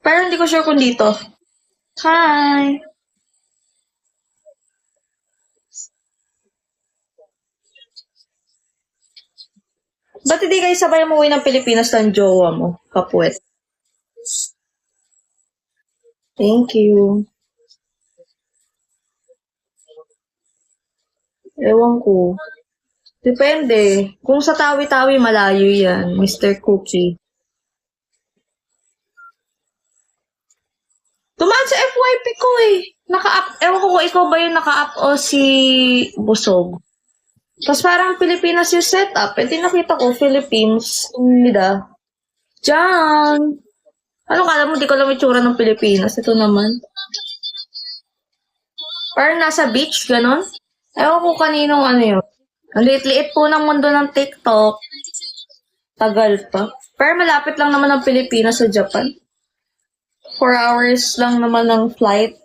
Pero hindi ko sure kung dito. Hi! Ba't hindi kayo sabay umuwi ng Pilipinas ng jowa mo, kapuwet? Thank you. Ewan ko. Depende. Kung sa Tawi-Tawi, malayo yan, Mr. Cookie. Tumaan sa FYP ko eh. Naka-up. Ewan ko kung ikaw ba yung naka-up o si Busog. Tapos parang Pilipinas yung setup. Eh, di nakita ko, Philippines. Nida. Diyan. Ano kala mo, di ko alam yung tsura ng Pilipinas. Ito naman. Parang nasa beach, ganon. Ewan ko kaninong ano yun. Ang liit-liit po ng mundo ng TikTok. Tagal pa. Pero malapit lang naman ang Pilipinas sa Japan. 4 hours lang naman ng flight.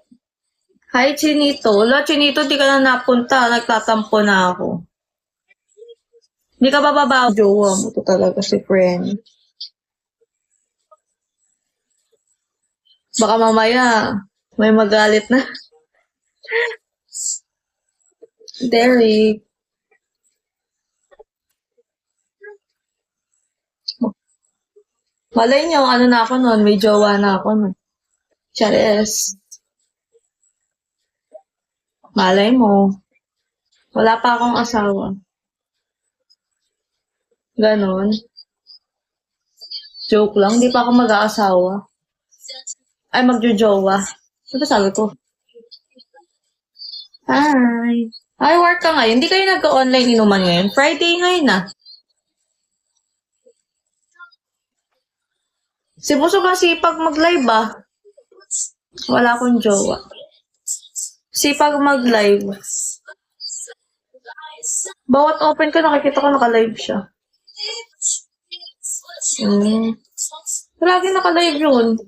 Hi, Chinito. Wala, Chinito, di ka na napunta. Nagtatampo na ako. Hindi ka bababa. Jowa mo to talaga si friend. Baka mamaya, may magalit na. Derek. Malay niyo, ano na ako nun, may jowa na ako nun. Chares. Malay mo. Wala pa akong asawa. Ganon. Joke lang, di pa ako mag-aasawa. Ay, magjojowa. Ano ba sabi ko? Hi. Ay, work ka ngayon. Hindi kayo nag-online inuman ngayon. Friday ngayon na. Si Busog ang sipag mag-live ah. Wala akong jowa. Sipag mag-live. Bawat open ko, nakikita ko naka-live siya. Lagi naka-live yun.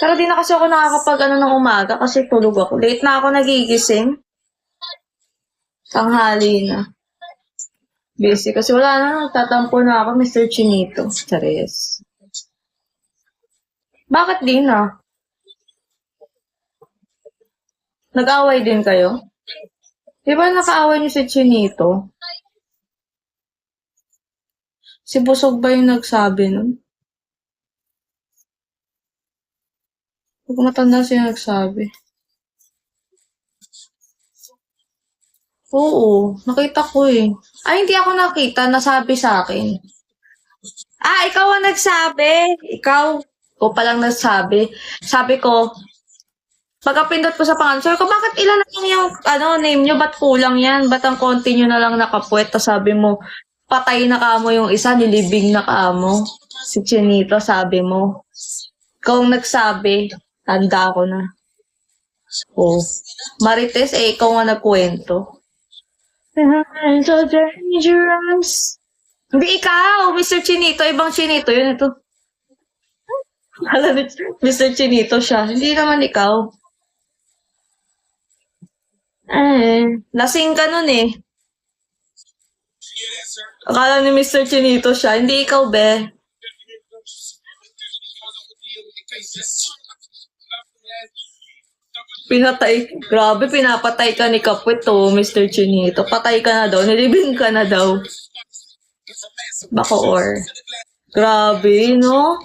Pero di na kasi ako nakakapag ng umaga kasi tulog ako. Late na ako nagigising. Tanghali na. Busy kasi wala na. Nagtatampo na ako, Mr. Chinito. Charis. Bakit di na? Nag-away din kayo? Di ba naka-away niyo si Chinito? Si Busog ba yung nagsabi nun? Huwag ko matanda siya nagsabi. Oo, nakita ko eh. Ay, hindi ako nakita. Nasabi sa akin. Ah, ikaw ang nagsabi. Ikaw. Ko palang nagsabi. Sabi ko, pagkapindot ko sa pangalan, sabi ko, bakit ilan na lang yung name nyo? Ba't kulang yan? Ba't ang konti nyo na lang nakapuwet? Tapos sabi mo, patay na kamo yung isa, nilibing na kamo. Si Chinito, sabi mo. Ikaw ang nagsabi. Tanda ko na. Oh. Marites, ikaw nga nagkwento. I'm so dangerous. Hindi ikaw, Mr. Chinito. Ibang Chinito yun. Ito. Alam ni Mr. Chinito siya. Hindi naman ikaw. Lasing ka nun eh. Akala ni Mr. Chinito siya. Hindi ikaw, be. Pinatay. Grabe, pinapatay ka ni Kapwit to, Mr. Chinito. Patay ka na daw. Nilibing ka na daw. Bako or. Grabe, no?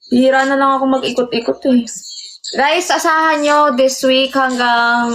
Hira na lang ako mag-ikot-ikot eh. Guys, asahan nyo this week hanggang